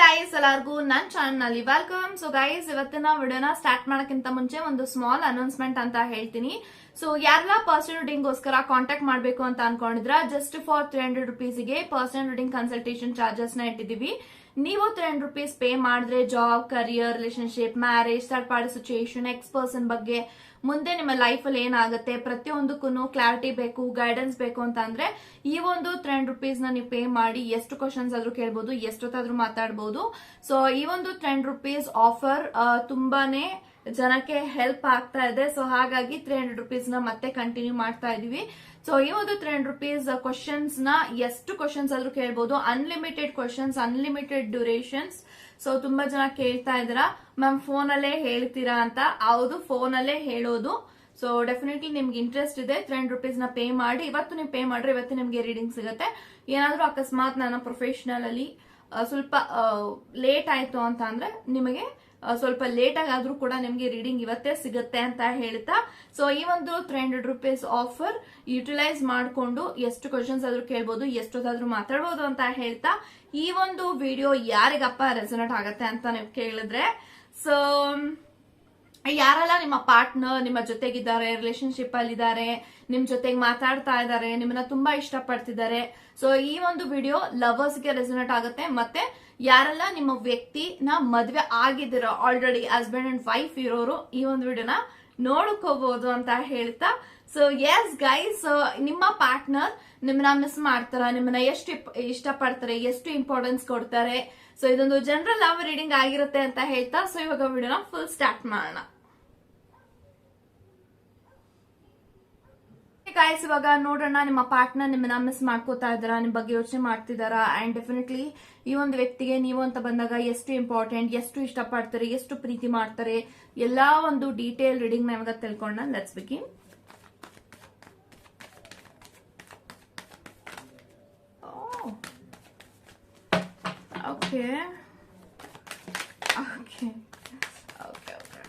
Guys ಎಲ್ಲರಿಗೂ ನನ್ನ channel ನಲ್ಲಿ ವೆಲ್ಕಮ್. ಸೊ ಗೈಸ್ ಇವತ್ತಿನ ವಿಡಿಯೋನ ಸ್ಟಾರ್ಟ್ ಮಾಡೋಕ್ಕಿಂತ ಮುಂಚೆ ಒಂದು ಸ್ಮಾಲ್ ಅನೌನ್ಸ್ಮೆಂಟ್ ಅಂತ ಹೇಳ್ತೀನಿ. ಸೊ ಯಾರೆಲ್ಲ ಪರ್ಸನಲ್ ರೀಡಿಂಗ್ಗೋಸ್ಕರ ಕಾಂಟ್ಯಾಕ್ಟ್ ಮಾಡಬೇಕು ಅಂತ ಅನ್ಕೊಂಡಿದ್ರ ಜಸ್ಟ್ ಫಾರ್ 300 ರುಪೀಸ್ಗೆ ಪರ್ಸನಲ್ ರೀಡಿಂಗ್ ಕನ್ಸಲ್ಟೇಷನ್ ಚಾರ್ಜಸ್ ನ ಇಟ್ಟಿದೀವಿ. ನೀವು 300 ರುಪೀಸ್ ಪೇ ಮಾಡಿದ್ರೆ job, career, relationship, marriage, third party situation, ex person ಬಗ್ಗೆ ಮುಂದೆ ನಿಮ್ಮ ಲೈಫ್ ಅಲ್ಲಿ ಏನಾಗುತ್ತೆ ಪ್ರತಿಯೊಂದಕ್ಕೂ ಕ್ಲಾರಿಟಿ ಬೇಕು, ಗೈಡೆನ್ಸ್ ಬೇಕು ಅಂತ ಅಂದ್ರೆ ಈ ಒಂದು 300 ರುಪೀಸ್ ನ ನೀವು ಪೇ ಮಾಡಿ ಎಷ್ಟು ಕ್ವಶನ್ಸ್ ಆದ್ರೂ ಕೇಳ್ಬೋದು, ಎಷ್ಟೊತ್ತಾದ್ರೂ ಮಾತಾಡಬಹುದು. ಸೊ ಈ ಒಂದು 300 ರುಪೀಸ್ ಆಫರ್ ತುಂಬಾನೇ ಜನಕ್ಕೆ ಹೆಲ್ಪ್ ಆಗ್ತಾ ಇದೆ. ಸೊ ಹಾಗಾಗಿ 300 ರುಪೀಸ್ ನ ಮತ್ತೆ ಕಂಟಿನ್ಯೂ ಮಾಡ್ತಾ ಇದೀವಿ. ಸೊ ಈ ಒಂದು 300 ರುಪೀಸ್ ಕ್ವಶನ್ಸ್ ನ ಎಷ್ಟು ಕ್ವಶನ್ಸ್ ಆದ್ರೂ ಕೇಳ್ಬೋದು. Unlimited questions, unlimited durations. So ತುಂಬಾ ಜನ ಕೇಳ್ತಾ ಇದ್ದೀರಾ ಮ್ಯಾಮ್ ಫೋನ್ ಅಲ್ಲೇ ಹೇಳ್ತೀರಾ ಅಂತ. ಹೌದು, ಫೋನ್ ಅಲ್ಲೇ ಹೇಳೋದು. ಸೊ ಡೆಫಿನೆಟ್ಲಿ ನಿಮ್ಗೆ ಇಂಟ್ರೆಸ್ಟ್ ಇದೆ 300 ರುಪೀಸ್ ನ ಪೇ ಮಾಡಿ. ಇವತ್ತು ನೀವು ಪೇ ಮಾಡ್ರೆ ಇವತ್ತು ನಿಮ್ಗೆ ರೀಡಿಂಗ್ ಸಿಗುತ್ತೆ. ಏನಾದ್ರೂ ಅಕಸ್ಮಾತ್ ನನ್ನ ಪ್ರೊಫೆಷನಲ್ ಅಲ್ಲಿ ಸ್ವಲ್ಪ ಲೇಟ್ ಆಯ್ತು ಅಂತ ಅಂದ್ರೆ ನಿಮಗೆ ಸ್ವಲ್ಪ ಲೇಟ್ ಆಗಾದ್ರೂ ಕೂಡ ನಿಮ್ಗೆ ರೀಡಿಂಗ್ ಇವತ್ತೇ ಸಿಗುತ್ತೆ ಅಂತ ಹೇಳ್ತಾ, ಸೊ ಈ ಒಂದು 300 ರುಪೀಸ್ ಆಫರ್ ಯುಟಿಲೈಸ್ ಮಾಡ್ಕೊಂಡು ಎಷ್ಟು ಕ್ವಶನ್ಸ್ ಆದ್ರೂ ಕೇಳ್ಬೋದು, ಎಷ್ಟೊತ್ತಾದ್ರೂ ಮಾತಾಡ್ಬೋದು ಅಂತ ಹೇಳ್ತಾ, ಈ ಒಂದು ವಿಡಿಯೋ ಯಾರಿಗಪ್ಪ ರೆಸೊನೇಟ್ ಆಗತ್ತೆ ಅಂತ ನೀವು ಕೇಳಿದ್ರೆ, ಸೊ ಯಾರೆಲ್ಲ ನಿಮ್ಮ ಪಾರ್ಟ್ನರ್ ನಿಮ್ಮ ಜೊತೆಗಿದ್ದಾರೆ, ರಿಲೇಶನ್ಶಿಪ್ ಅಲ್ಲಿ ಇದ್ದಾರೆ, ನಿಮ್ ಜೊತೆಗೆ ಮಾತಾಡ್ತಾ ಇದ್ದಾರೆ, ನಿಮ್ಮನ್ನ ತುಂಬಾ ಇಷ್ಟಪಡ್ತಿದ್ದಾರೆ, ಸೊ ಈ ಒಂದು ವಿಡಿಯೋ ಲವರ್ಸ್ ಗೆ ರೆಸೊನೇಟ್ ಆಗುತ್ತೆ. ಮತ್ತೆ ಯಾರೆಲ್ಲ ನಿಮ್ಮ ವ್ಯಕ್ತಿನ ಮದ್ವೆ ಆಗಿದ್ದೀರೋ, ಆಲ್ರೆಡಿ ಹಸ್ಬೆಂಡ್ ಅಂಡ್ ವೈಫ್ ಇರೋರು ಈ ಒಂದು ವಿಡಿಯೋನ ನೋಡ್ಕೋಬಹುದು ಅಂತ ಹೇಳ್ತಾ, ಸೊ ಎಸ್ ಗೈಸ್, ನಿಮ್ಮ ಪಾರ್ಟ್ನರ್ ನಿಮ್ಮನ್ನ ಮಿಸ್ ಮಾಡ್ತಾರ, ನಿಮ್ಮನ್ನ ಎಷ್ಟು ಇಷ್ಟಪಡ್ತಾರೆ, ಎಷ್ಟು ಇಂಪಾರ್ಟೆನ್ಸ್ ಕೊಡ್ತಾರೆ, ಸೊ ಇದೊಂದು ಜನರಲ್ ಲವ್ ರೀಡಿಂಗ್ ಆಗಿರುತ್ತೆ ಅಂತ ಹೇಳ್ತಾ, ಸೊ ಇವಾಗ ವಿಡಿಯೋನ ಫುಲ್ ಸ್ಟಾರ್ಟ್ ಮಾಡೋಣ. ಗೈಸ್ ಇವಾಗ ನೋಡೋಣ, ನಿಮ್ಮ ಪಾರ್ಟ್ನರ್ ನಿಮ್ಮನ್ನ ಮಿಸ್ ಮಾಡ್ಕೋತಾ ಇದಾರಾ, ನಿಮ್ ಬಗ್ಗೆ ಯೋಚನೆ ಮಾಡ್ತಿದಾರಾ, ಅಂಡ್ ಡೆಫಿನೆಟ್ಲಿ ಈ ಒಂದು ವ್ಯಕ್ತಿಗೆ ನೀವು ಅಂತ ಬಂದಾಗ ಎಷ್ಟು ಇಂಪಾರ್ಟೆಂಟ್, ಎಷ್ಟು ಇಷ್ಟಪಡ್ತಾರೆ, ಎಷ್ಟು ಪ್ರೀತಿ ಮಾಡ್ತಾರೆ, ಎಲ್ಲಾ ಒಂದು ಡೀಟೇಲ್ ರೀಡಿಂಗ್ ನ ಇವಾಗ ತಿಳ್ಕೊಂಡ. Let's begin. Okay okay okay okay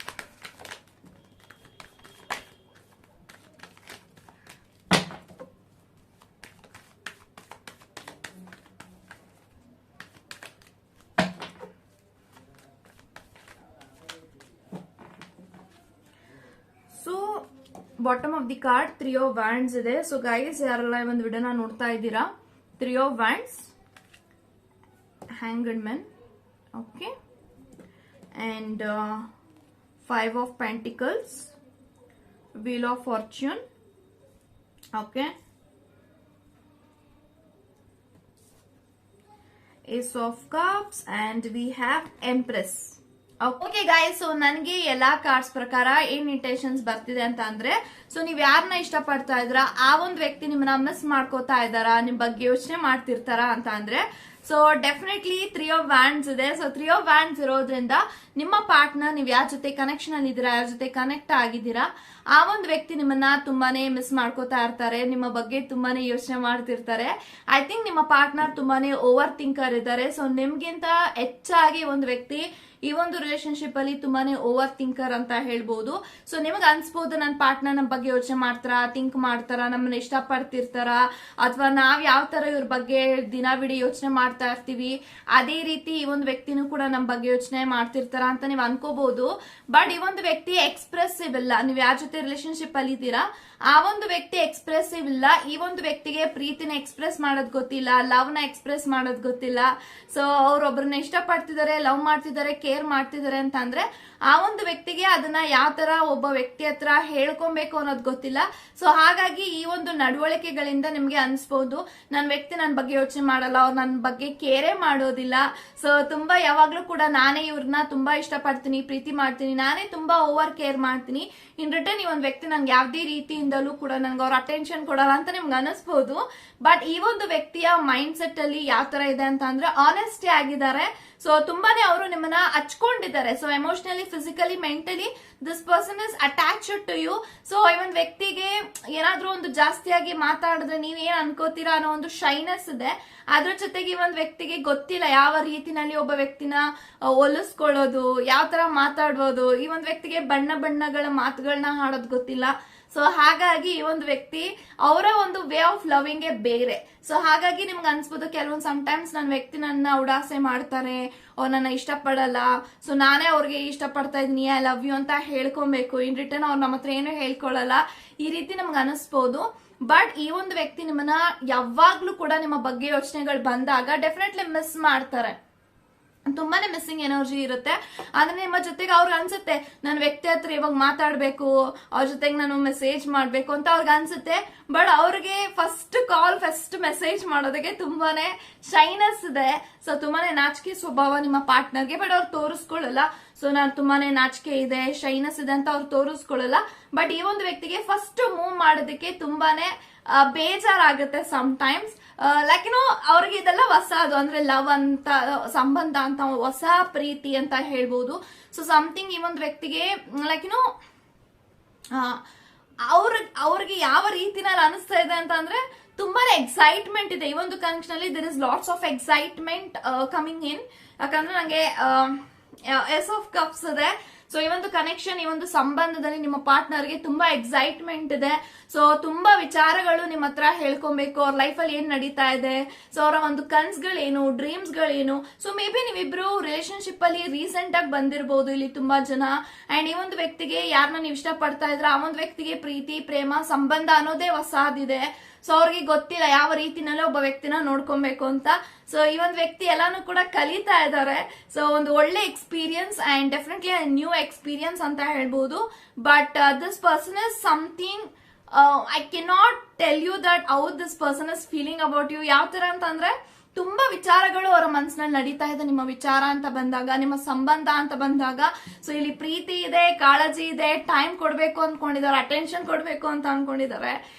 so bottom of the card 3 of wands ಇದೆ. ಸೊ ಗೈಸ್ ಯಾರೆಲ್ಲ ಒಂದು ವಿಡಿಯೋನ ನೋಡ್ತಾ ಇದ್ದೀರಾ, 3 of wands, hanged man, okay, and 5 of pentacles, wheel of fortune, okay, ace of cups, and we have empress. Okay guys, so ನನಗೆ ಎಲ್ಲಾ cards ಪ್ರಕಾರ ಏನ್ ಇಂಟೆನ್ಷನ್ಸ್ ಬರ್ತಿದೆ ಅಂತ ಅಂದ್ರೆ, ಸೊ ನೀವ್ ಯಾರನ್ನ ಇಷ್ಟಪಡ್ತಾ ಇದ್ರ, ಆ ಒಂದು ವ್ಯಕ್ತಿ ನಿಮ್ಮನ್ನ ಮಿಸ್ ಮಾಡ್ಕೋತಾ ಇದಾರಾ, ನಿಮ್ ಬಗ್ಗೆ ಯೋಚನೆ ಮಾಡ್ತಿರ್ತಾರ ಅಂತ ಅಂದ್ರೆ, ಸೊ ಡೆಫಿನೆಟ್ಲಿ 3 ಆಫ್ ವ್ಯಾಂಡ್ಸ್ ಇದೆ. ಸೊ 3 ಆಫ್ ವ್ಯಾಂಡ್ಸ್ ಇರೋದ್ರಿಂದ ನಿಮ್ಮ ಪಾರ್ಟ್ನರ್ ನೀವ್ ಯಾರ ಜೊತೆ ಕನೆಕ್ಷನ್ ಅಲ್ಲಿ ಇದ್ದೀರಾ, ಯಾರ ಜೊತೆ ಕನೆಕ್ಟ್ ಆಗಿದ್ದೀರಾ, ಆ ಒಂದು ವ್ಯಕ್ತಿ ನಿಮ್ಮನ್ನ ತುಂಬಾನೇ ಮಿಸ್ ಮಾಡ್ಕೋತಾ ಇರ್ತಾರೆ, ನಿಮ್ಮ ಬಗ್ಗೆ ತುಂಬಾನೇ ಯೋಚನೆ ಮಾಡ್ತಿರ್ತಾರೆ. ಐ ಥಿಂಕ್ ನಿಮ್ಮ ಪಾರ್ಟ್ನರ್ ತುಂಬಾನೇ ಓವರ್ ಥಿಂಕರ್ ಇದ್ದಾರೆ. ಸೊ ನಿಮ್ಗಿಂತ ಹೆಚ್ಚಾಗಿ ಒಂದು ವ್ಯಕ್ತಿ ಈ ಒಂದು ರಿಲೇಶನ್ಶಿಪ್ ಅಲ್ಲಿ ತುಂಬಾನೇ ಓವರ್ ಥಿಂಕರ್ ಅಂತ ಹೇಳ್ಬೋದು. ಸೊ ನಿಮಗ್ ಅನ್ಸ್ಬೋದು ನನ್ನ ಪಾರ್ಟ್ನರ್ ನಮ್ಮ ಬಗ್ಗೆ ಯೋಚನೆ ಮಾಡ್ತಾರ, ಥಿಂಕ್ ಮಾಡ್ತಾರ, ನಮ್ಮನ್ನ ಇಷ್ಟಪಡ್ತಿರ್ತಾರ, ಅಥವಾ ನಾವ್ ಯಾವ ತರ ಇವ್ರ ಬಗ್ಗೆ ದಿನವಿಡೀ ಯೋಚನೆ ಮಾಡ್ತಾ ಇರ್ತೀವಿ, ಅದೇ ರೀತಿ ಈ ಒಂದು ವ್ಯಕ್ತಿನೂ ಕೂಡ ನಮ್ ಬಗ್ಗೆ ಯೋಚನೆ ಮಾಡ್ತಿರ್ತಾರ ಅಂತ ನೀವ್ ಅನ್ಕೋಬಹುದು. ಬಟ್ ಈ ಒಂದು ವ್ಯಕ್ತಿ ಎಕ್ಸ್ಪ್ರೆಸಿವ್ ಇಲ್ಲ. ನೀವ್ ಯಾರ ಜೊತೆ ರಿಲೇಶನ್ಶಿಪ್ ಅಲ್ಲಿ ಇದ್ದೀರಾ ಆ ಒಂದು ವ್ಯಕ್ತಿ ಎಕ್ಸ್ಪ್ರೆಸಿವ್ ಇಲ್ಲ. ಈ ಒಂದು ವ್ಯಕ್ತಿಗೆ ಪ್ರೀತಿನ ಎಕ್ಸ್ಪ್ರೆಸ್ ಮಾಡೋದ್ ಗೊತ್ತಿಲ್ಲ, ಲವ್ ನ ಎಕ್ಸ್ಪ್ರೆಸ್ ಮಾಡೋದ್ ಗೊತ್ತಿಲ್ಲ. ಸೊ ಅವ್ರೊಬ್ರನ್ನ ಇಷ್ಟಪಡ್ತಿದ್ದಾರೆ, ಲವ್ ಮಾಡ್ತಿದ್ದಾರೆ, ಕೇರ್ ಮಾಡ್ತಿದ್ದಾರೆ ಅಂತ ಅಂದ್ರೆ ಆ ಒಂದು ವ್ಯಕ್ತಿಗೆ ಅದನ್ನ ಯಾವ ತರ ಒಬ್ಬ ವ್ಯಕ್ತಿ ಹತ್ರ ಹೇಳ್ಕೊಬೇಕು ಅನ್ನೋದು ಗೊತ್ತಿಲ್ಲ. ಸೊ ಹಾಗಾಗಿ ಈ ಒಂದು ನಡವಳಿಕೆಗಳಿಂದ ನಿಮ್ಗೆ ಅನ್ಸ್ಬಹುದು ನನ್ನ ವ್ಯಕ್ತಿ ನನ್ನ ಬಗ್ಗೆ ಯೋಚನೆ ಮಾಡಲ್ಲ, ಅವ್ರು ನನ್ನ ಬಗ್ಗೆ ಕೇರೇ ಮಾಡೋದಿಲ್ಲ. ಸೊ ತುಂಬಾ ಯಾವಾಗ್ಲೂ ಕೂಡ ನಾನೇ ಇವ್ರನ್ನ ತುಂಬಾ ಇಷ್ಟಪಡ್ತೀನಿ, ಪ್ರೀತಿ ಮಾಡ್ತೀನಿ, ನಾನೇ ತುಂಬಾ ಓವರ್ ಕೇರ್ ಮಾಡ್ತೀನಿ, ಇನ್ ರಿಟರ್ನ್ ಈ ಒಂದು ವ್ಯಕ್ತಿ ನನ್ಗೆ ಯಾವ್ದೇ ರೀತಿಯಿಂದಲೂ ಕೂಡ ನನ್ಗೆ ಅವ್ರ ಅಟೆನ್ಷನ್ ಕೊಡಲ್ಲ ಅಂತ ನಿಮ್ಗೆ ಅನಿಸ್ಬಹುದು. ಬಟ್ ಈ ಒಂದು ವ್ಯಕ್ತಿಯ ಮೈಂಡ್ ಸೆಟ್ ಅಲ್ಲಿ ಯಾವ ತರ ಇದೆ ಅಂತ ಅಂದ್ರೆ ಆನೆಸ್ಟಿ ಆಗಿದ್ದಾರೆ. ಸೊ ತುಂಬಾನೇ ಅವರು ನಿಮ್ಮನ್ನ ಹಚ್ಕೊಂಡಿದ್ದಾರೆ. So emotionally, physically, mentally this person is attached to you. So ಈ ಒಂದು ವ್ಯಕ್ತಿಗೆ ಏನಾದ್ರೂ ಒಂದು ಜಾಸ್ತಿಯಾಗಿ ಮಾತಾಡಿದ್ರೆ ನೀವ್ ಏನ್ ಅನ್ಕೋತೀರಾ ಅನ್ನೋ ಒಂದು ಶೈನೆಸ್ ಇದೆ. ಅದ್ರ ಜೊತೆಗೆ ಈ ಒಂದು ವ್ಯಕ್ತಿಗೆ ಗೊತ್ತಿಲ್ಲ ಯಾವ ರೀತಿನಲ್ಲಿ ಒಬ್ಬ ವ್ಯಕ್ತಿನ ಒಲಿಸ್ಕೊಳ್ಳೋದು, ಯಾವ ತರ ಮಾತಾಡ್ಬೋದು. ಈ ಒಂದು ವ್ಯಕ್ತಿಗೆ ಬಣ್ಣ ಬಣ್ಣಗಳ ಮಾತುಗಳನ್ನ ಹಾಡೋದು ಗೊತ್ತಿಲ್ಲ. ಸೊ ಹಾಗಾಗಿ ಈ ಒಂದು ವ್ಯಕ್ತಿ ಅವರ ಒಂದು ವೇ ಆಫ್ ಲವಿಂಗ್ ಬೇರೆ. ಸೊ ಹಾಗಾಗಿ ನಿಮ್ಗೆ ಅನ್ಸ್ಬೋದು ಕೆಲವೊಂದು ಸಮ್ಟೈಮ್ಸ್ ನನ್ನ ವ್ಯಕ್ತಿ ನನ್ನ ಉಡಾಸೆ ಮಾಡ್ತಾರೆ, ಅವ್ರು ನನ್ನ ಇಷ್ಟಪಡಲ್ಲ, ಸೊ ನಾನೇ ಅವ್ರಿಗೆ ಇಷ್ಟಪಡ್ತಾ ಇದೀನಿ, ಐ ಲವ್ ಯು ಅಂತ ಹೇಳ್ಕೊಬೇಕು, ಇನ್ ರಿಟರ್ನ್ ಅವ್ರು ನಮ್ಮ ಹತ್ರ ಏನು ಹೇಳ್ಕೊಳ್ಳಲ್ಲ, ಈ ರೀತಿ ನಮ್ಗೆ ಅನಿಸ್ಬೋದು. ಬಟ್ ಈ ಒಂದು ವ್ಯಕ್ತಿ ನಿಮ್ಮನ್ನ ಯಾವಾಗ್ಲೂ ಕೂಡ ನಿಮ್ಮ ಬಗ್ಗೆ ಯೋಚನೆಗಳು ಬಂದಾಗ ಡೆಫಿನೆಟ್ಲಿ ಮಿಸ್ ಮಾಡ್ತಾರೆ, ತುಂಬಾನೇ ಮಿಸ್ಸಿಂಗ್ ಎನರ್ಜಿ ಇರುತ್ತೆ. ಆದ್ರೆ ನಿಮ್ಮ ಜೊತೆಗೆ ಅವ್ರಿಗೆ ಅನ್ಸುತ್ತೆ ನನ್ನ ವ್ಯಕ್ತಿ ಹತ್ರ ಇವಾಗ ಮಾತಾಡ್ಬೇಕು, ಅವ್ರ ಜೊತೆಗೆ ನಾನು ಮೆಸೇಜ್ ಮಾಡ್ಬೇಕು ಅಂತ ಅವ್ರಿಗೆ ಅನ್ಸುತ್ತೆ. ಬಟ್ ಅವ್ರಿಗೆ ಫಸ್ಟ್ ಕಾಲ್ ಫಸ್ಟ್ ಮೆಸೇಜ್ ಮಾಡೋದಕ್ಕೆ ತುಂಬಾನೇ ಶೈನೆಸ್ ಇದೆ. ಸೊ ತುಂಬಾನೇ ನಾಚಿಕೆ ಸ್ವಭಾವ ನಿಮ್ಮ ಪಾರ್ಟ್ನರ್ಗೆ, ಬಟ್ ಅವ್ರು ತೋರಿಸ್ಕೊಳ್ಳಲ್ಲ. ಸೊ ನಾನು ತುಂಬಾನೇ ನಾಚಿಕೆ ಇದೆ, ಶೈನೆಸ್ ಇದೆ ಅಂತ ಅವ್ರು ತೋರಿಸ್ಕೊಳ್ಳಲ್ಲ. ಬಟ್ ಈ ಒಂದು ವ್ಯಕ್ತಿಗೆ ಫಸ್ಟ್ ಮೂವ್ ಮಾಡೋದಕ್ಕೆ ತುಂಬಾನೇ ಬೇಜಾರಾಗುತ್ತೆ ಸಮ್ಟೈಮ್ಸ್. ಲೈಕ್ ಏನೋ ಅವ್ರಿಗೆ ಇದೆಲ್ಲ ಹೊಸದು, ಅಂದ್ರೆ ಲವ್ ಅಂತ ಸಂಬಂಧ ಅಂತ ಹೊಸ ಪ್ರೀತಿ ಅಂತ ಹೇಳ್ಬೋದು. ಸೊ ಸಮಥಿಂಗ್ ಈ ಒಂದು ವ್ಯಕ್ತಿಗೆ ಲೈಕ್ ಏನೋ ಅವ್ರಿಗೆ ಯಾವ ರೀತಿನಲ್ಲಿ ಅನಿಸ್ತಾ ಇದೆ ಅಂತ ಅಂದ್ರೆ ತುಂಬಾನೇ ಎಕ್ಸೈಟ್ಮೆಂಟ್ ಇದೆ. ಈ ಒಂದು ಕನೆಕ್ಷನ್ ಅಲ್ಲಿ there is lots of excitement coming in. ಯಾಕಂದ್ರೆ ನಂಗೆ ಎಸ್ ಆಫ್ ಕಪ್ಸ್ ಇದೆ. ಸೊ ಈ ಒಂದು ಕನೆಕ್ಷನ್, ಈ ಒಂದು ಸಂಬಂಧದಲ್ಲಿ ನಿಮ್ಮ ಪಾರ್ಟ್ನರ್ಗೆ ತುಂಬಾ ಎಕ್ಸೈಟ್ಮೆಂಟ್ ಇದೆ. ಸೊ ತುಂಬಾ ವಿಚಾರಗಳು ನಿಮ್ಮ ಹತ್ರ ಹೇಳ್ಕೊಬೇಕು, ಅವ್ರ ಲೈಫ್ ಅಲ್ಲಿ ಏನ್ ನಡೀತಾ ಇದೆ, ಸೊ ಅವರ ಒಂದು ಕನ್ಸ್ಗಳೇನು, ಡ್ರೀಮ್ಸ್ ಗಳೇನು. ಸೊ ಮೇ ಬಿ ನೀವಿಬ್ರು ರಿಲೇಶನ್ಶಿಪ್ ಅಲ್ಲಿ ರೀಸೆಂಟ್ ಆಗಿ ಬಂದಿರಬಹುದು ಇಲ್ಲಿ ತುಂಬಾ ಜನ. ಅಂಡ್ ಈ ಒಂದು ವ್ಯಕ್ತಿಗೆ ಯಾರನ್ನ ನೀವು ಇಷ್ಟ ಪಡ್ತಾ ಇದ್ರ ಆ ಒಂದು ವ್ಯಕ್ತಿಗೆ ಪ್ರೀತಿ ಪ್ರೇಮ ಸಂಬಂಧ ಅನ್ನೋದೇ ಹೊಸದಿದೆ. ಸೊ ಅವ್ರಿಗೆ ಗೊತ್ತಿಲ್ಲ ಯಾವ ರೀತಿನಲ್ಲೇ ಒಬ್ಬ ವ್ಯಕ್ತಿನ ನೋಡ್ಕೊಬೇಕು ಅಂತ. ಸೊ ಈ ಒಂದು ವ್ಯಕ್ತಿ ಎಲ್ಲಾನು ಕೂಡ ಕಲಿತಾ ಇದ್ದಾರೆ. ಸೊ ಒಂದು ಒಳ್ಳೆ experience and definitely new experience ಅಂತ ಹೇಳ್ಬೋದು. But this person is something I cannot tell you that how this person is feeling about you. ಯಾವ ತರ ಅಂತಂದ್ರೆ ತುಂಬಾ ವಿಚಾರಗಳು ಅವರ ಮನಸ್ಸಿನಲ್ಲಿ ನಡೀತಾ ಇದೆ ನಿಮ್ಮ ವಿಚಾರ ಅಂತ ಬಂದಾಗ, ನಿಮ್ಮ ಸಂಬಂಧ ಅಂತ ಬಂದಾಗ. ಸೊ ಇಲ್ಲಿ ಪ್ರೀತಿ ಇದೆ, ಕಾಳಜಿ ಇದೆ, ಟೈಮ್ ಕೊಡ್ಬೇಕು ಅನ್ಕೊಂಡಿದ್ದಾರೆ, ಅಟೆನ್ಷನ್ ಕೊಡ್ಬೇಕು ಅಂತ ಅನ್ಕೊಂಡಿದ್ದಾರೆ.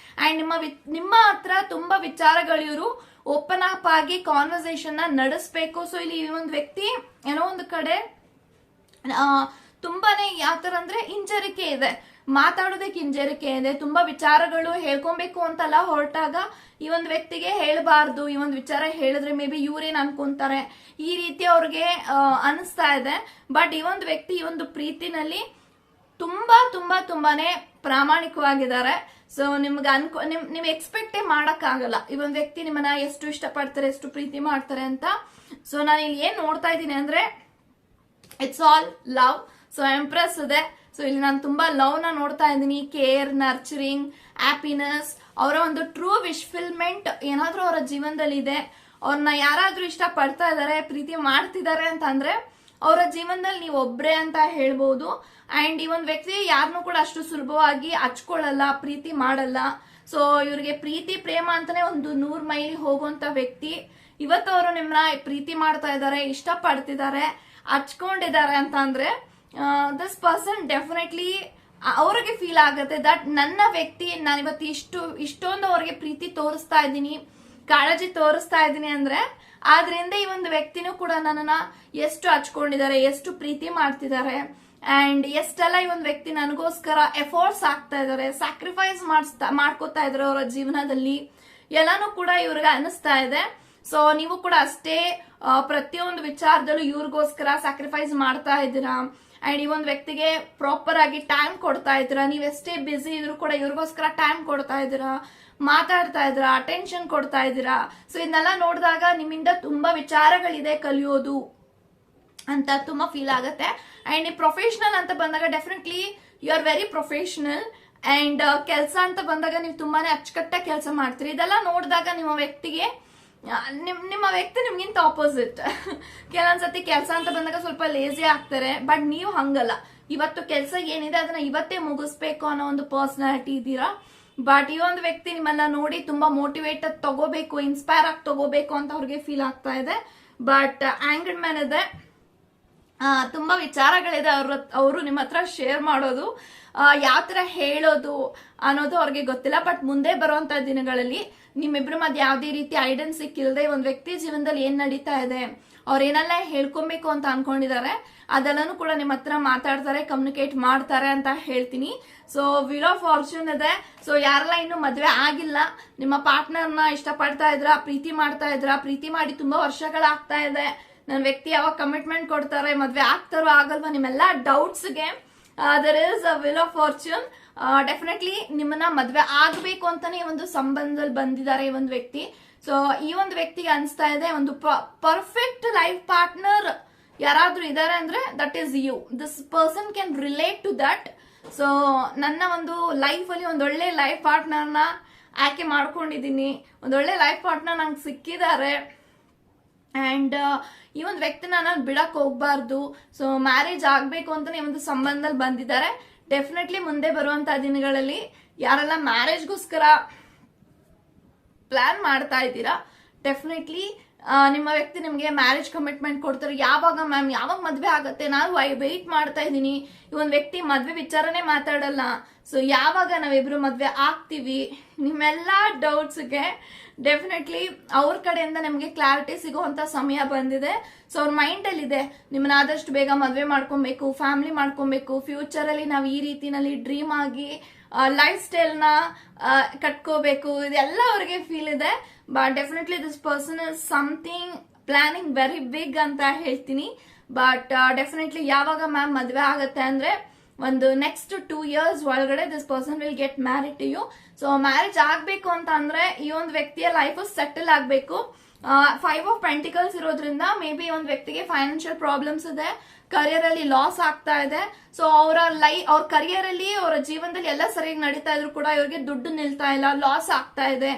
ಅಂಡ್ ನಿಮ್ಮ ಹತ್ರ ತುಂಬಾ ವಿಚಾರಗಳು ಇವರು ಓಪನ್ ಅಪ್ ಆಗಿ ಕಾನ್ವರ್ಸೇಷನ್ ನಡೆಸಬೇಕು. ಸೊ ಇಲ್ಲಿ ಈ ಒಂದು ವ್ಯಕ್ತಿ ಏನೋ ಒಂದು ಕಡೆ ತುಂಬಾನೇ ಯಾವ ತರ ಅಂದ್ರೆ ಹಿಂಜರಿಕೆ ಇದೆ, ಮಾತಾಡೋದಕ್ಕೆ ಹಿಂಜರಿಕೆ ಇದೆ. ತುಂಬಾ ವಿಚಾರಗಳು ಹೇಳ್ಕೊಬೇಕು ಅಂತೆಲ್ಲ ಹೊರಟಾಗ ಈ ಒಂದು ವ್ಯಕ್ತಿಗೆ ಹೇಳಬಾರ್ದು, ಈ ಒಂದು ವಿಚಾರ ಹೇಳಿದ್ರೆ ಮೇ ಬಿ ಇವ್ರೇನ್ ಅನ್ಕೊಂತಾರೆ, ಈ ರೀತಿ ಅವ್ರಿಗೆ ಅನಿಸ್ತಾ ಇದೆ. ಬಟ್ ಈ ಒಂದು ವ್ಯಕ್ತಿ ಈ ಒಂದು ಪ್ರೀತಿನಲ್ಲಿ ತುಂಬಾನೇ ಪ್ರಾಮಾಣಿಕವಾಗಿದ್ದಾರೆ. ಸೊ ನಿಮ್ಗೆ ನಿಮ್ ಎಕ್ಸ್ಪೆಕ್ಟೇ ಮಾಡಕ್ ಆಗಲ್ಲ ಈ ಒಂದು ವ್ಯಕ್ತಿ ನಿಮ್ಮನ್ನ ಎಷ್ಟು ಇಷ್ಟಪಡ್ತಾರೆ, ಎಷ್ಟು ಪ್ರೀತಿ ಮಾಡ್ತಾರೆ ಅಂತ. ಸೊ ನಾನು ಇಲ್ಲಿ ಏನ್ ನೋಡ್ತಾ ಇದ್ದೀನಿ ಅಂದ್ರೆ it's all love. So empress ಇದೆ. ಸೊ ಇಲ್ಲಿ ನಾನು ತುಂಬಾ ಲವ್ ನ ನೋಡ್ತಾ ಇದ್ದೀನಿ, ಕೇರ್, ನರ್ಚರಿಂಗ್, ಹ್ಯಾಪಿನೆಸ್, ಅವರ ಒಂದು ಟ್ರೂ ವಿಶ್ ಫಿಲ್ಮೆಂಟ್ ಏನಾದ್ರೂ ಅವರ ಜೀವನದಲ್ಲಿ ಇದೆ. ಅವ್ರನ್ನ ಯಾರಾದ್ರೂ ಇಷ್ಟ ಪಡ್ತಾ ಇದಾರೆ, ಪ್ರೀತಿ ಮಾಡ್ತಿದ್ದಾರೆ ಅಂತ ಅಂದ್ರೆ ಅವರ ಜೀವನದಲ್ಲಿ ನೀವು ಒಬ್ರೇ ಅಂತ ಹೇಳ್ಬೋದು. ಅಂಡ್ ಈ ಒಂದು ವ್ಯಕ್ತಿ ಯಾರನ್ನೂ ಕೂಡ ಅಷ್ಟು ಸುಲಭವಾಗಿ ಹಚ್ಕೊಳ್ಳಲ್ಲ, ಪ್ರೀತಿ ಮಾಡಲ್ಲ. ಸೊ ಇವ್ರಿಗೆ ಪ್ರೀತಿ ಪ್ರೇಮ ಅಂತಾನೆ ಒಂದು 100 ಮೈಲಿ ಹೋಗುವಂತ ವ್ಯಕ್ತಿ. ಇವತ್ತು ಅವರು ನಿಮ್ಮನ್ನ ಪ್ರೀತಿ ಮಾಡ್ತಾ ಇದ್ದಾರೆ, ಇಷ್ಟ ಪಡ್ತಿದ್ದಾರೆ, ಹಚ್ಕೊಂಡಿದ್ದಾರೆ ಅಂತ ಅಂದ್ರೆ ದಿಸ್ ಪರ್ಸನ್ ಡೆಫಿನೆಟ್ಲಿ ಅವ್ರಿಗೆ ಫೀಲ್ ಆಗುತ್ತೆ ದಟ್ ನನ್ನ ವ್ಯಕ್ತಿ ನಾನು ಇವತ್ತು ಇಷ್ಟೊಂದು ಅವ್ರಿಗೆ ಪ್ರೀತಿ ತೋರಿಸ್ತಾ ಇದ್ದೀನಿ, ಕಾಳಜಿ ತೋರಿಸ್ತಾ ಇದ್ದೀನಿ ಅಂದ್ರೆ ಆದ್ರಿಂದ ಈ ಒಂದು ವ್ಯಕ್ತಿನೂ ಕೂಡ ನನ್ನನ್ನ ಎಷ್ಟು ಹಚ್ಕೊಂಡಿದ್ದಾರೆ, ಎಷ್ಟು ಪ್ರೀತಿ ಮಾಡ್ತಿದ್ದಾರೆ, ಅಂಡ್ ಎಷ್ಟೆಲ್ಲ ಈ ಒಂದು ವ್ಯಕ್ತಿ ನನಗೋಸ್ಕರ ಎಫರ್ಟ್ಸ್ ಆಗ್ತಾ ಇದಾರೆ, ಸ್ಯಾಕ್ರಿಫೈಸ್ ಮಾಡ್ಕೋತಾ ಇದಾರೆ ಅವರ ಜೀವನದಲ್ಲಿ, ಎಲ್ಲಾನು ಕೂಡ ಇವ್ರಿಗೆ ಅನಿಸ್ತಾ ಇದೆ. ಸೊ ನೀವು ಕೂಡ ಅಷ್ಟೇ ಪ್ರತಿಯೊಂದು ವಿಚಾರದಲ್ಲೂ ಇವ್ರಿಗೋಸ್ಕರ ಸ್ಯಾಕ್ರಿಫೈಸ್ ಮಾಡ್ತಾ ಇದ್ದೀರಾ. ಅಂಡ್ ಈ ಒಂದು ವ್ಯಕ್ತಿಗೆ ಪ್ರಾಪರ್ ಆಗಿ ಟೈಮ್ ಕೊಡ್ತಾ ಇದ್ದೀರಾ. ನೀವ್ ಎಷ್ಟೇ ಬಿಸಿ ಇದ್ರು ಕೂಡ ಇವ್ರಿಗೋಸ್ಕರ ಟೈಮ್ ಕೊಡ್ತಾ ಇದ್ದೀರಾ, ಮಾತಾಡ್ತಾ ಇದ್ದೀರಾ, ಅಟೆನ್ಷನ್ ಕೊಡ್ತಾ ಇದ್ದೀರಾ. ಸೊ ಇದನ್ನೆಲ್ಲ ನೋಡಿದಾಗ ನಿಮ್ಮಿಂದ ತುಂಬಾ ವಿಚಾರಗಳಿದೆ ಕಲಿಯೋದು ಅಂತ ತುಂಬಾ ಫೀಲ್ ಆಗುತ್ತೆ. ಅಂಡ್ ಈ ಪ್ರೊಫೆಷನಲ್ ಅಂತ ಬಂದಾಗ definitely you are very professional. And ಕೆಲಸ ಅಂತ ಬಂದಾಗ ನೀವು ತುಂಬಾನೇ ಅಚ್ಚುಕಟ್ಟಾಗಿ ಕೆಲಸ ಮಾಡ್ತೀರಿ. ಇದೆಲ್ಲ ನೋಡಿದಾಗ ನಿಮ್ಮ ವ್ಯಕ್ತಿ ನಿಮ್ಗಿಂತ ಆಪೋಸಿಟ್. ಕೆಲವೊಂದ್ಸತಿ ಕೆಲಸ ಅಂತ ಬಂದಾಗ ಸ್ವಲ್ಪ ಲೇಜಿ ಆಗ್ತಾರೆ, ಬಟ್ ನೀವು ಹಂಗಲ್ಲ. ಇವತ್ತು ಕೆಲಸ ಏನಿದೆ ಅದನ್ನ ಇವತ್ತೇ ಮುಗಿಸ್ಬೇಕು ಅನ್ನೋ ಒಂದು ಪರ್ಸನಾಲಿಟಿ ಇದ್ದೀರಾ. ಬಟ್ ಈ ಒಂದು ವ್ಯಕ್ತಿ ನಿಮ್ಮನ್ನ ನೋಡಿ ತುಂಬಾ ಮೋಟಿವೇಟ್ ತಗೋಬೇಕು, ಇನ್ಸ್ಪೈರ್ ಆಗಿ ತಗೋಬೇಕು ಅಂತ ಅವ್ರಿಗೆ ಫೀಲ್ ಆಗ್ತಾ ಇದೆ. ಬಟ್ ಆಂಗರ್ಡ್ ಮ್ಯಾನ್ ಇದೆ, ತುಂಬಾ ವಿಚಾರಗಳಿದೆ ಅವರು ನಿಮ್ಮ ಹತ್ರ ಶೇರ್ ಮಾಡೋದು, ಯಾವ ತರ ಹೇಳೋದು ಅನ್ನೋದು ಅವ್ರಿಗೆ ಗೊತ್ತಿಲ್ಲ. ಬಟ್ ಮುಂದೆ ಬರುವಂತ ದಿನಗಳಲ್ಲಿ ನಿಮ್ಮಿಬ್ರ ಮಧ್ಯೆ ಯಾವ್ದೇ ರೀತಿ ಐಡೆನ್ಸ್ ಸಿಕ್ಕಿಲ್ಲದೆ ಒಂದ್ ವ್ಯಕ್ತಿ ಜೀವನದಲ್ಲಿ ಏನ್ ನಡೀತಾ ಇದೆ, ಅವ್ರ ಏನೆಲ್ಲ ಹೇಳ್ಕೊಬೇಕು ಅಂತ ಅನ್ಕೊಂಡಿದ್ದಾರೆ ಅದೆಲ್ಲಾನು ಕೂಡ ನಿಮ್ಮ ಹತ್ರ ಮಾತಾಡ್ತಾರೆ, ಕಮ್ಯುನಿಕೇಟ್ ಮಾಡ್ತಾರೆ ಅಂತ ಹೇಳ್ತೀನಿ. ಸೊ ವೀಲ್ ಆಫ್ ಫಾರ್ಚೂನ್ ಇದೆ. ಸೊ ಯಾರೆಲ್ಲ ಇನ್ನು ಮದ್ವೆ ಆಗಿಲ್ಲ, ನಿಮ್ಮ ಪಾರ್ಟ್ನರ್ನ ಇಷ್ಟ ಪಡ್ತಾ ಇದ್ರ, ಪ್ರೀತಿ ಮಾಡ್ತಾ ಇದ್ರ, ಪ್ರೀತಿ ಮಾಡಿ ತುಂಬಾ ವರ್ಷಗಳಾಗ್ತಾ ಇದೆ, ನನ್ನ ವ್ಯಕ್ತಿ ಯಾವಾಗ ಕಮಿಟ್ಮೆಂಟ್ ಕೊಡ್ತಾರೆ, ಮದ್ವೆ ಆಗ್ತಾರೋ ಆಗಲ್ವಾ, ನಿಮ್ಮೆಲ್ಲಾ ಡೌಟ್ಸ್ಗೆ there is a wheel of fortune. Definitely ನಿಮ್ಮನ್ನ ಮದ್ವೆ ಆಗ್ಬೇಕು ಅಂತಾನೆ ಒಂದು ಸಂಬಂಧದಲ್ಲಿ ಬಂದಿದ್ದಾರೆ ಈ ಒಂದು ವ್ಯಕ್ತಿ. ಸೊ ಈ ಒಂದು ವ್ಯಕ್ತಿಗೆ ಅನ್ಸ್ತಾ ಇದೆ ಒಂದು ಪರ್ಫೆಕ್ಟ್ ಲೈಫ್ ಪಾರ್ಟ್ನರ್ ಯಾರಾದ್ರೂ ಇದಾರೆ ಅಂದ್ರೆ that is you. This person can relate to that. So ನನ್ನ ಒಂದು ಲೈಫ್ ಅಲ್ಲಿ ಒಂದೊಳ್ಳೆ ಲೈಫ್ ಪಾರ್ಟ್ನರ್ನ ಆಯ್ಕೆ ಮಾಡ್ಕೊಂಡಿದೀನಿ, ಒಂದೊಳ್ಳೆ ಲೈಫ್ ಪಾರ್ಟ್ನರ್ ನಂಗೆ ಸಿಕ್ಕಿದ್ದಾರೆ. ಅಂಡ್ ಈ ಒಂದು ವ್ಯಕ್ತಿನ ನಾನು ಬಿಡಕ್ ಹೋಗ್ಬಾರ್ದು. ಸೊ ಮ್ಯಾರೇಜ್ ಆಗ್ಬೇಕು ಅಂತಾನೆ ಒಂದು ಸಂಬಂಧದಲ್ಲಿ ಬಂದಿದ್ದಾರೆ. ಡೆಫಿನೆಟ್ಲಿ ಮುಂದೆ ಬರುವಂತ ದಿನಗಳಲ್ಲಿ ಯಾರೆಲ್ಲ ಮ್ಯಾರೇಜ್ಗೋಸ್ಕರ ಪ್ಲಾನ್ ಮಾಡ್ತಾ ಇದ್ದೀರಾ, ಡೆಫಿನೆಟ್ಲಿ ನಿಮ್ಮ ವ್ಯಕ್ತಿ ನಿಮ್ಗೆ ಮ್ಯಾರೇಜ್ ಕಮಿಟ್ಮೆಂಟ್ ಕೊಡ್ತಾರೆ. ಯಾವಾಗ ಮ್ಯಾಮ್, ಯಾವಾಗ ಮದ್ವೆ ಆಗತ್ತೆ, ನಾನು ವೆಯ್ಟ್ ಮಾಡ್ತಾ ಇದ್ದೀನಿ. ಈ ಒಂದು ವ್ಯಕ್ತಿ ಮದ್ವೆ ವಿಚಾರನೇ ಮಾತಾಡಲ್ಲ. ಸೊ ಯಾವಾಗ ನಾವಿಬ್ರು ಮದ್ವೆ ಆಗ್ತೀವಿ, ನಿಮ್ಮೆಲ್ಲಾ ಡೌಟ್ಸ್ಗೆ ಡೆಫಿನೆಟ್ಲಿ ಅವ್ರ ಕಡೆಯಿಂದ ನಿಮ್ಗೆ ಕ್ಲಾರಿಟಿ ಸಿಗುವಂತ ಸಮಯ ಬಂದಿದೆ. ಸೊ ಅವ್ರ ಮೈಂಡ್ ಅಲ್ಲಿ ಇದೆ ನಿಮ್ಮನ್ನ ಆದಷ್ಟು ಬೇಗ ಮದ್ವೆ ಮಾಡ್ಕೊಬೇಕು, ಫ್ಯಾಮಿಲಿ ಮಾಡ್ಕೊಬೇಕು, ಫ್ಯೂಚರ್ ಅಲ್ಲಿ ನಾವು ಈ ರೀತಿನಲ್ಲಿ ಡ್ರೀಮ್ ಆಗಿ ಲೈಫ್ ಸ್ಟೈಲ್ ನ ಕಟ್ಕೋಬೇಕು, ಇದೆಲ್ಲ ಅವ್ರಿಗೆ ಫೀಲ್ ಇದೆ. But definitely this person is something planning very big ಅಂತ ಹೇಳ್ತೀನಿ. ಬಟ್ ಡೆಫಿನೆಟ್ಲಿ ಯಾವಾಗ ಮ್ಯಾಮ್ ಮದ್ವೆ ಆಗತ್ತೆ ಅಂದ್ರೆ ಒಂದು ನೆಕ್ಸ್ಟ್ 2 years ಒಳಗಡೆ this person will get married to you. So marriage ಆಗ್ಬೇಕು ಅಂತ ಅಂದ್ರೆ ಈ ಒಂದು ವ್ಯಕ್ತಿಯ ಲೈಫ್ ಸೆಟಲ್ ಆಗ್ಬೇಕು. 5 of Pentacles ಇರೋದ್ರಿಂದ ಮೇ ಬಿ ಒಂದು ವ್ಯಕ್ತಿಗೆ ಫೈನಾನ್ಷಿಯಲ್ ಪ್ರಾಬ್ಲಮ್ಸ್ ಇದೆ, ಕರಿಯರ್ ಅಲ್ಲಿ ಲಾಸ್ ಆಗ್ತಾ ಇದೆ. ಸೊ ಅವ್ರ ಕರಿಯರ್ ಅಲ್ಲಿ ಅವರ ಜೀವನದಲ್ಲಿ ಎಲ್ಲ ಸರಿಯಾಗಿ ನಡೀತಾ ಇದ್ರು ಕೂಡ ಇವ್ರಿಗೆ ದುಡ್ಡು ನಿಲ್ತಾ ಇಲ್ಲ, ಲಾಸ್ ಆಗ್ತಾ ಇದೆ.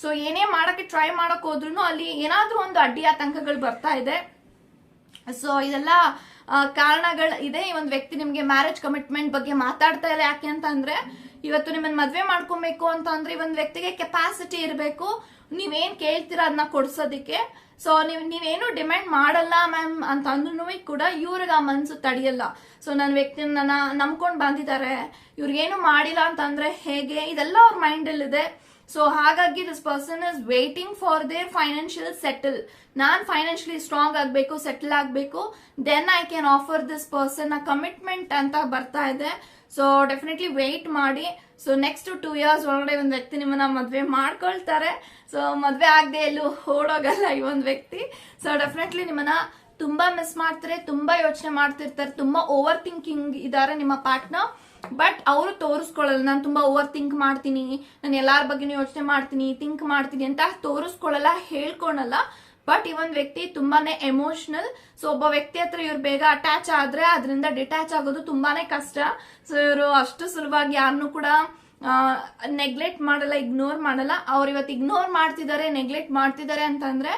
ಸೊ ಏನೇ ಮಾಡಕ್ಕೆ ಟ್ರೈ ಮಾಡಕ್ ಹೋದ್ರು ಅಲ್ಲಿ ಏನಾದ್ರೂ ಒಂದು ಅಡ್ಡಿ ಆತಂಕಗಳು ಬರ್ತಾ ಇದೆ. ಸೊ ಇದೆಲ್ಲ ಕಾರಣಗಳು ಇದೆ. ಈ ಒಂದು ವ್ಯಕ್ತಿ ನಿಮ್ಗೆ ಮ್ಯಾರೇಜ್ ಕಮಿಟ್ಮೆಂಟ್ ಬಗ್ಗೆ ಮಾತಾಡ್ತಾ ಇಲ್ಲ. ಯಾಕೆ ಅಂತ ಅಂದ್ರೆ ಇವತ್ತು ನಿಮ್ಮನ್ನ ಮದ್ವೆ ಮಾಡ್ಕೊಬೇಕು ಅಂತ ಅಂದ್ರೆ ಈ ಒಂದು ವ್ಯಕ್ತಿಗೆ ಕೆಪಾಸಿಟಿ ಇರಬೇಕು, ನೀವೇನ್ ಕೇಳ್ತೀರಾ ಅದನ್ನ ಕೊಡ್ಸೋದಿಕ್ಕೆ. ಸೊ ನೀವೇನು ಡಿಮ್ಯಾಂಡ್ ಮಾಡಲ್ಲ ಮ್ಯಾಮ್ ಅಂತ ಅಂದ್ರೂ ಕೂಡ ಇವ್ರಿಗೆ ಆ ಮನ್ಸು ತಡೆಯಲ್ಲ. ಸೊ ನನ್ನ ವ್ಯಕ್ತಿನ ನಂಬ್ಕೊಂಡ್ ಬಂದಿದ್ದಾರೆ, ಇವ್ರಿಗೇನು ಮಾಡಿಲ್ಲ ಅಂತಂದ್ರೆ ಹೇಗೆ, ಇದೆಲ್ಲ ಅವ್ರ ಮೈಂಡ್ ಅಲ್ಲಿ ಇದೆ. ಸೊ ಹಾಗಾಗಿ this person is waiting for their financial settle. ನಾನ್ ಫೈನಾನ್ಷಿಯಲಿ ಸ್ಟ್ರಾಂಗ್ ಆಗ್ಬೇಕು, ಸೆಟಲ್ ಆಗ್ಬೇಕು, then I can offer this person commitment ಅಂತ ಬರ್ತಾ ಇದೆ. ಸೊ ಡೆಫಿನೆಟ್ಲಿ ವೇಟ್ ಮಾಡಿ. ಸೊ ನೆಕ್ಸ್ಟ್ 2 years ಒಳಗಡೆ ಒಂದು ವ್ಯಕ್ತಿ ನಿಮ್ಮನ್ನ ಮದ್ವೆ ಮಾಡ್ಕೊಳ್ತಾರೆ. ಸೊ ಮದ್ವೆ ಆಗದೆ ಎಲ್ಲೂ ಓಡೋಗಲ್ಲ ಈ ಒಂದು ವ್ಯಕ್ತಿ. ಸೊ ಡೆಫಿನೆಟ್ಲಿ ನಿಮ್ಮನ್ನ ತುಂಬಾ ಮಿಸ್ ಮಾಡ್ತಾರೆ, ತುಂಬಾ ಯೋಚನೆ ಮಾಡ್ತಿರ್ತಾರೆ, ತುಂಬಾ ಓವರ್ ಥಿಂಕಿಂಗ್ ಇದಾರೆ ನಿಮ್ಮ ಪಾರ್ಟ್ನರ್. ಬಟ್ ಅವರು ತೋರಿಸ್ಕೊಳ್ಳಲ್ಲ, ನಾನು ತುಂಬಾ ಓವರ್ ಥಿಂಕ್ ಮಾಡ್ತೀನಿ, ನಾನು ಎಲ್ಲಾರ ಬಗ್ಗೆನೂ ಯೋಚನೆ ಮಾಡ್ತೀನಿ, ಥಿಂಕ್ ಮಾಡ್ತೀನಿ ಅಂತ ತೋರಿಸ್ಕೊಳ್ಳಲ್ಲ, ಹೇಳ್ಕೊಳಲ್ಲ. ಬಟ್ ಈ ಒಂದು ವ್ಯಕ್ತಿ ತುಂಬಾನೇ ಎಮೋಷನಲ್. ಸೊ ಒಬ್ಬ ವ್ಯಕ್ತಿ ಹತ್ರ ಇವ್ರು ಬೇಗ ಅಟ್ಯಾಚ್ ಆದ್ರೆ ಅದರಿಂದ ಡಿಟ್ಯಾಚ್ ಆಗೋದು ತುಂಬಾನೇ ಕಷ್ಟ. ಸೊ ಇವರು ಅಷ್ಟು ಸುಲಭವಾಗಿ ಯಾರನ್ನು ಕೂಡ ನೆಗ್ಲೆಕ್ಟ್ ಮಾಡಲ್ಲ, ಇಗ್ನೋರ್ ಮಾಡಲ್ಲ. ಅವ್ರು ಇವತ್ತು ಇಗ್ನೋರ್ ಮಾಡ್ತಿದ್ದಾರೆ, ನೆಗ್ಲೆಕ್ಟ್ ಮಾಡ್ತಿದ್ದಾರೆ ಅಂತಂದ್ರೆ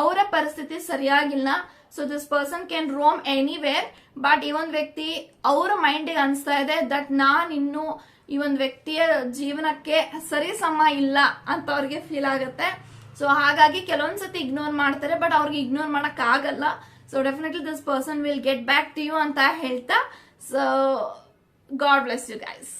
ಅವರ ಪರಿಸ್ಥಿತಿ ಸರಿಯಾಗಿಲ್ಲ. So this person can roam anywhere. But ಈ ಒಂದು ವ್ಯಕ್ತಿ ಅವರ ಮೈಂಡಿಗೆ ಅನ್ಸ್ತಾ ಇದೆ ದಟ್ ನಾನ್ ಇನ್ನು ಈ ಒಂದು ವ್ಯಕ್ತಿಯ ಜೀವನಕ್ಕೆ ಸರಿ ಸಮ ಇಲ್ಲ ಅಂತ ಅವ್ರಿಗೆ ಫೀಲ್ ಆಗುತ್ತೆ. ಸೊ ಹಾಗಾಗಿ ಕೆಲವೊಂದ್ಸತಿ ಇಗ್ನೋರ್ ಮಾಡ್ತಾರೆ, ಬಟ್ ಅವ್ರಿಗೆ ಇಗ್ನೋರ್ ಮಾಡಕ್ ಆಗಲ್ಲ. So definitely this person will get back to you ಅಂತ ಹೇಳ್ತಾ, so God bless you guys.